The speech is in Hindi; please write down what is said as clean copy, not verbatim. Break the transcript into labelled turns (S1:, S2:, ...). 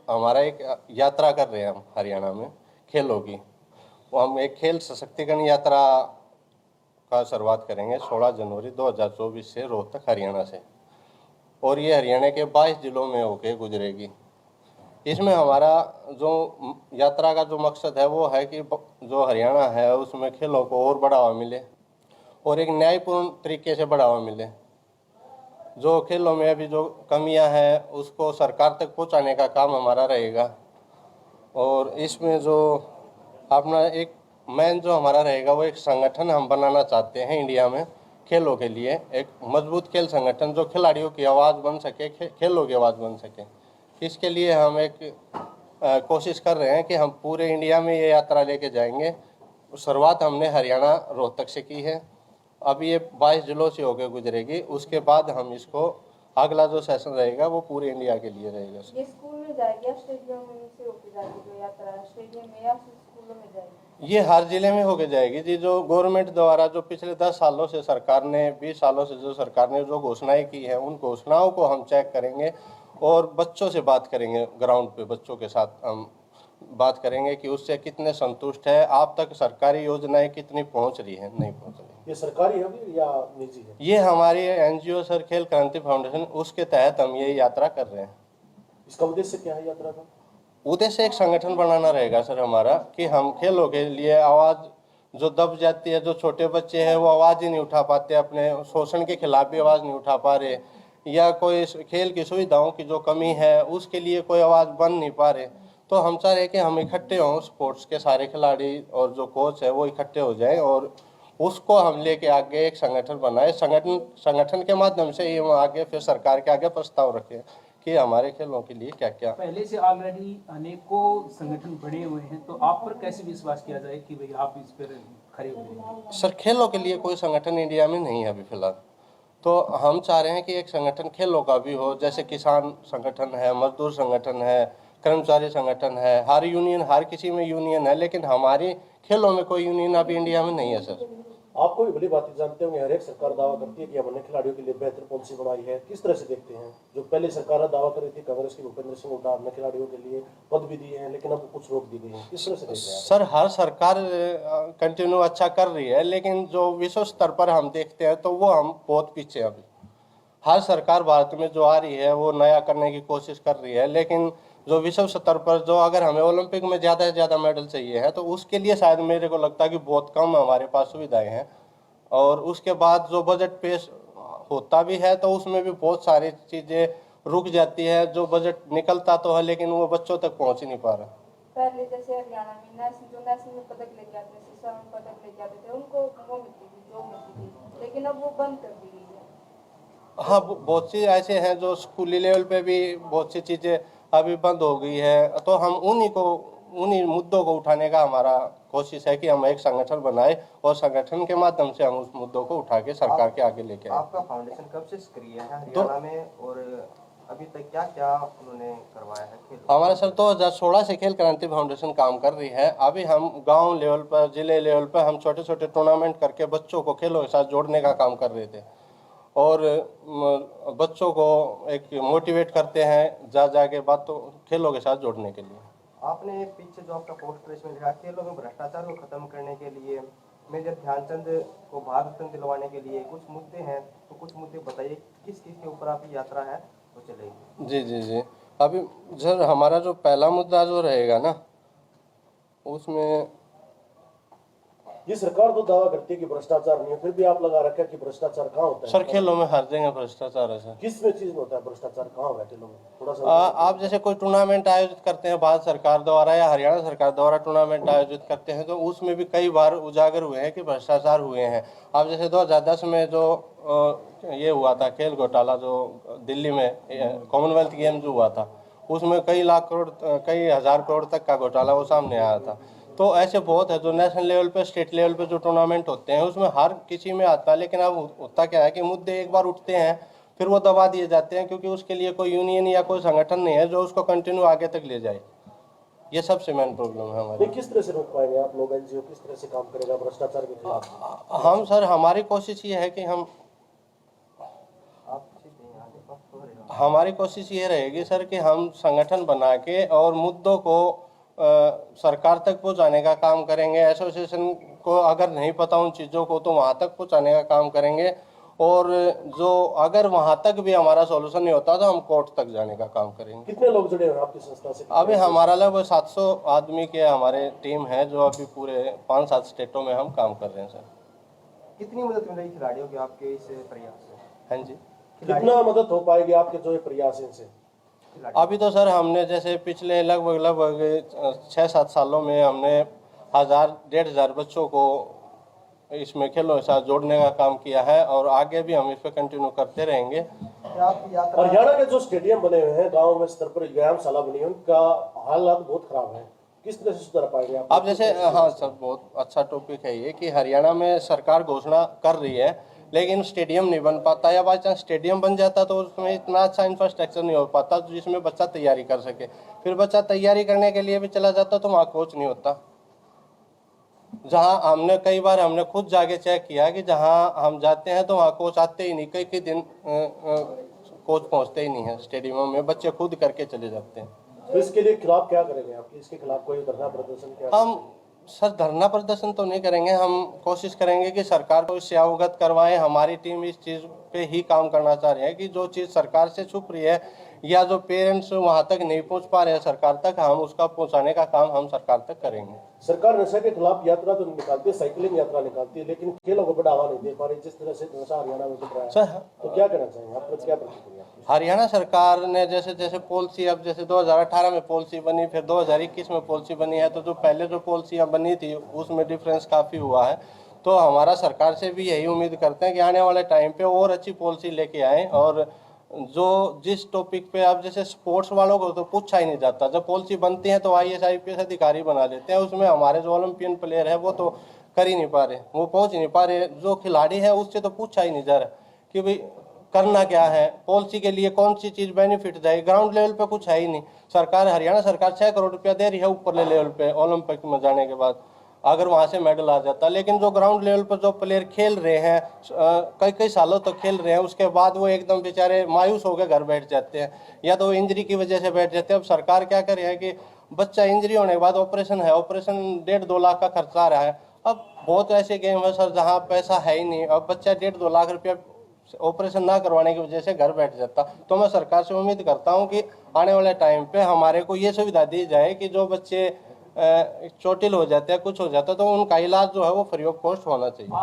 S1: हमारा एक यात्रा कर रहे हैं हम हरियाणा में खेलों की। वो हम एक खेल सशक्तिकरण यात्रा का शुरुआत करेंगे 16 जनवरी 2024 से रोहतक हरियाणा से, और ये हरियाणा के 22 जिलों में होके गुजरेगी। इसमें हमारा जो यात्रा का जो मकसद है वो है कि जो हरियाणा है उसमें खेलों को और बढ़ावा मिले और एक न्यायपूर्ण तरीके से बढ़ावा मिले। जो खेलों में अभी जो कमियां हैं उसको सरकार तक पहुंचाने का काम हमारा रहेगा। और इसमें जो अपना एक मेन जो हमारा रहेगा वो एक संगठन हम बनाना चाहते हैं इंडिया में खेलों के लिए, एक मजबूत खेल संगठन जो खिलाड़ियों की आवाज़ बन सके, खेलों की आवाज़ बन सके। इसके लिए हम एक कोशिश कर रहे हैं कि हम पूरे इंडिया में ये यात्रा लेके जाएंगे। शुरुआत हमने हरियाणा रोहतक से की है, अभी ये 22 जिलों से होकर गुजरेगी। उसके बाद हम इसको अगला जो सेशन रहेगा वो पूरे इंडिया के लिए रहेगा।
S2: ये स्कूल में जाएगी या स्टेडियम में से होकर जाएगी जो यात्रा, स्टेडियम में या स्कूलों में जाएगी?
S1: ये हर जिले में होके जाएगी जी। जो गवर्नमेंट द्वारा जो पिछले 10 सालों से सरकार ने 20 सालों से जो सरकार ने जो घोषणाएं की है उन घोषणाओं को हम चेक करेंगे और बच्चों से बात करेंगे। ग्राउंड पे बच्चों के साथ हम बात करेंगे कि उससे कितने संतुष्ट है, आप तक सरकारी योजनाएं कितनी पहुंच रही है, नहीं पहुंच रही।
S3: ये सरकारी है या निजी है?
S1: ये हमारी एनजीओ सर खेल क्रांति फाउंडेशन, उसके तहत हम ये यात्रा कर रहे हैं।
S3: इसका उद्देश्य क्या है यात्रा का?
S1: उद्देश्य एक संगठन बनाना रहेगा सर हमारा कि हम खेलों के लिए आवाज़ जो दब जाती है, जो छोटे बच्चे हैं वो आवाज़ ही नहीं उठा पाते, अपने शोषण के खिलाफ भी आवाज़ नहीं उठा पा रहे, या कोई खेल की सुविधाओं की जो कमी है उसके लिए कोई आवाज़ बन नहीं पा रहे। तो हम चाह रहे कि हम इकट्ठे हों, स्पोर्ट्स के सारे खिलाड़ी और जो कोच है वो इकट्ठे हो जाएं और उसको हम लेके आगे एक संगठन बनाए। संगठन के माध्यम से ही हम आगे फिर सरकार के आगे प्रस्ताव रखें कि हमारे खेलों के लिए क्या क्या।
S4: पहले से ऑलरेडी अनेकों संगठन बने हुए हैं, तो आप पर कैसे विश्वास किया जाए कि भाई आप इस पर खड़े हो गए?
S1: सर खेलों के लिए कोई संगठन इंडिया में नहीं है अभी फिलहाल, तो हम चाह रहे हैं कि एक संगठन खेलों का भी हो। जैसे किसान संगठन है, मजदूर संगठन है, कर्मचारी संगठन है, हर यूनियन, हर किसी में यूनियन है, लेकिन हमारी खेलों में कोई यूनियन अभी इंडिया में नहीं है सर।
S3: आपको भी बड़ी बात जानते होंगे, हर एक सरकार दावा करती है कि हमने खिलाड़ियों के लिए बेहतर पॉलिसी बनाई है। किस तरह से देखते हैं? जो पहले सरकार दावा कर रही थी कांग्रेस की, भूपेंद्र सिंह हुड्डा, हमने खिलाड़ियों के लिए पद भी दिए हैं, लेकिन अब कुछ रोक दी गई है। किस तरह से देखते हैं?
S1: सर हर सरकार कंटिन्यू अच्छा कर रही है, लेकिन जो विश्व स्तर पर हम देखते हैं तो वो हम बहुत पीछे हैं अभी। हर सरकार भारत में जो आ रही है वो नया करने की कोशिश कर रही है, लेकिन जो विश्व स्तर पर जो अगर हमें ओलंपिक में ज़्यादा से ज़्यादा मेडल चाहिए है तो उसके लिए शायद मेरे को लगता है कि बहुत कम हमारे पास सुविधाएं हैं। और उसके बाद जो बजट पेश होता भी है तो उसमें भी बहुत सारी चीज़ें रुक जाती है। जो बजट निकलता तो है लेकिन वो बच्चों तक पहुँच ही नहीं पा रहा।
S2: पहले जैसे हरियाणा में नेशनल में पदक लेके आते थे, स्वर्ण पदक लेके आते थे, उनको वो मिलती थी, जो मिलती थी, लेकिन अब वो बंद कर दी गई है।
S1: हाँ, बहुत सी ऐसे हैं जो स्कूली लेवल पे भी बहुत सी चीज़ें अभी बंद हो गई है, तो हम उन्हीं मुद्दों को उठाने का हमारा कोशिश है कि हम एक संगठन बनाए और संगठन के माध्यम से हम उस मुद्दों को उठा के सरकार के आगे लेके आए।
S5: आपका फाउंडेशन कब से सक्रिय है हरियाणा में और अभी तक क्या क्या उन्होंने करवाया है खेल?
S1: हमारा सर 2016 से खेल क्रांति फाउंडेशन काम कर रही है। अभी हम गांव लेवल पर, जिले लेवल पर हम छोटे छोटे टूर्नामेंट करके बच्चों को खेलों के साथ जोड़ने का काम कर रहे थे और बच्चों को एक मोटिवेट करते हैं जाके बातों खेलों के साथ जोड़ने के लिए।
S5: आपने पीछे जो आपका पोस्टर इसमें लिखा खेलों में भ्रष्टाचार को खत्म करने के लिए, मेजर ध्यानचंद को भारत रत्न दिलवाने के लिए कुछ मुद्दे हैं, तो कुछ मुद्दे बताइए किस किस के ऊपर आपकी यात्रा है वो चलेगी?
S1: जी जी जी, अभी सर हमारा जो पहला मुद्दा जो रहेगा ना उसमें
S3: ये सरकार तो दावा करती है कि भ्रष्टाचार नहीं है, फिर भी आप लगा रखा है कि भ्रष्टाचार कहाँ होता है?
S1: सर खेलों में हर जगह भ्रष्टाचार है सर।
S3: किस में चीज में होता है भ्रष्टाचार? कहाँ होगा खेलों में? थोड़ा सा
S1: आप जैसे कोई टूर्नामेंट आयोजित करते हैं भारत सरकार द्वारा या हरियाणा सरकार द्वारा टूर्नामेंट आयोजित करते हैं तो उसमें भी कई बार उजागर हुए हैं कि भ्रष्टाचार हुए हैं। अब जैसे 2010 में जो ये हुआ था खेल घोटाला, जो दिल्ली में कॉमनवेल्थ गेम जो हुआ था उसमें कई लाख करोड़, कई हजार करोड़ तक का घोटाला वो सामने आया था। तो ऐसे बहुत है जो नेशनल लेवल पे, स्टेट लेवल पे जो टूर्नामेंट होते हैं उसमें हर किसी में आता है, लेकिन अब होता क्या है कि मुद्दे एक बार उठते हैं फिर वो दबा दिए जाते हैं क्योंकि उसके लिए कोई यूनियन या कोई संगठन नहीं है जो उसको कंटिन्यू आगे तक ले जाए। ये सबसे मेन प्रॉब्लम है हमारी।
S3: किस तरह से रोक पाएंगे आप लोग? एनजीओ किस तरह से काम करेगा भ्रष्टाचार के खिलाफ?
S1: हम सर हमारी कोशिश ये है कि हम
S5: आप
S1: हमारी कोशिश ये रहेगी सर कि हम संगठन बना के और मुद्दों को सरकार तक पहुंचाने का काम करेंगे। एसोसिएशन को अगर नहीं पता उन चीज़ों को तो वहां तक पहुंचाने का काम करेंगे, और जो अगर वहां तक भी हमारा सॉल्यूशन नहीं होता तो हम कोर्ट तक जाने का काम करेंगे।
S3: कितने लोग जुड़े हुए हैं आपकी संस्था से?
S1: अभी हमारा लगभग 700 आदमी के हमारे टीम है जो अभी पूरे 5-7 स्टेटों में हम काम कर रहे हैं सर।
S5: कितनी मदद मिलेगी खिलाड़ियों की आपके इस प्रयास से?
S1: हाँ जी।
S3: कितना मदद हो पाएगी आपके जो ये प्रयास है इनसे?
S1: अभी तो सर हमने जैसे पिछले लगभग 6-7 सालों में हमने 1000-1500 बच्चों को इसमें खेलों के साथ जोड़ने का काम किया है, और आगे भी हम इस पर कंटिन्यू करते रहेंगे।
S5: आपकी यात्रा
S3: हरियाणा के जो स्टेडियम बने हुए हैं गाँव में स्तर पर, व्यायामशाला बनी है, उनका हालात बहुत खराब है, किस तरह से सुधार पाएंगे आप?
S1: अब जैसे हाँ सर, बहुत अच्छा टॉपिक है ये कि हरियाणा में सरकार घोषणा कर रही है लेकिन स्टेडियम नहीं बन पाता, या बाई चांस स्टेडियम बन जाता तो उसमें इतना अच्छा इंफ्रास्ट्रक्चर नहीं हो पाता जिसमें बच्चा तैयारी कर सके। फिर बच्चा तैयारी करने के लिए भी चला जाता तो वहाँ कोच नहीं होता। जहाँ हमने कई बार हमने खुद जाके चेक किया कि जहाँ हम जाते हैं तो वहाँ कोच आते ही नहीं, कई दिन कोच पहुँचते ही नहीं है स्टेडियमों में, बच्चे खुद करके चले जाते हैं।
S3: तो इसके लिए खिलाफ क्या करेंगे आप? इसके खिलाफ कोई धरना प्रदर्शन क्या?
S1: हम सर धरना प्रदर्शन तो नहीं करेंगे, हम कोशिश करेंगे कि सरकार को इससे अवगत करवाएं। हमारी टीम इस चीज़ पे ही काम करना चाह रही है कि जो चीज़ सरकार से छुप रही है या जो पेरेंट्स वहां तक नहीं पहुंच पा रहे हैं सरकार तक, हम उसका पहुंचाने का काम हम सरकार तक करेंगे।
S3: सरकार नशा के खिलाफ यात्रा तो निकालती है, साइकिलिंग यात्रा निकालती है, लेकिन खेलों को बढ़ावा नहीं दे पा रही जिस तरह से नशा हरियाणा में बढ़ रहा है।
S1: सर
S3: तो क्या कहना चाहेंगे आप? क्या प्रतिक्रिया?
S1: हरियाणा सरकार ने जैसे जैसे पॉलिसी, अब जैसे 2018 में पॉलिसी बनी, फिर 2021 में पॉलिसी बनी है, तो जो पहले जो पॉलिसियाँ बनी थी उसमें डिफरेंस काफ़ी हुआ है। तो हमारा सरकार से भी यही उम्मीद करते हैं कि आने वाले टाइम पे और अच्छी पॉलिसी लेके आएँ, और जो जिस टॉपिक पे अब जैसे स्पोर्ट्स वालों को तो पूछा ही नहीं जाता, जब पॉलिसी बनती है तो IAS IPS अधिकारी बना देते हैं, उसमें हमारे जो ओलंपियन प्लेयर है वो तो कर ही नहीं पा रहे, वो पहुंच ही नहीं पा रहे। जो खिलाड़ी है उससे तो पूछा ही नहीं जा रहा कि भाई करना क्या है, पॉलिसी के लिए कौन सी चीज़ बेनिफिट जाएगी। ग्राउंड लेवल पे कुछ है ही नहीं। सरकार, हरियाणा सरकार 6 करोड़ रुपया दे रही है ऊपर लेवल पे ओलंपिक में जाने के बाद, अगर वहाँ से मेडल आ जाता, लेकिन जो ग्राउंड लेवल पर जो प्लेयर खेल रहे हैं कई कई सालों तक खेल रहे हैं, उसके बाद वो एकदम बेचारे मायूस होकर घर बैठ जाते हैं, या तो इंजरी की वजह से बैठ जाते हैं। अब सरकार क्या कर रही है कि बच्चा इंजरी होने के बाद ऑपरेशन है, ऑपरेशन 1.5-2 लाख का खर्चा आ रहा है। अब बहुत ऐसे गेम है सर जहाँ पैसा है ही नहीं, अब बच्चा 1.5-2 लाख रुपया ऑपरेशन ना करवाने की वजह से घर बैठ जाता। तो मैं सरकार से उम्मीद करता हूँ कि आने वाले टाइम पे हमारे को ये सुविधा दी जाए कि जो बच्चे चोटिल हो जाते हैं, कुछ हो जाता है, तो उनका इलाज जो है वो फ्री ऑफ कॉस्ट होना चाहिए।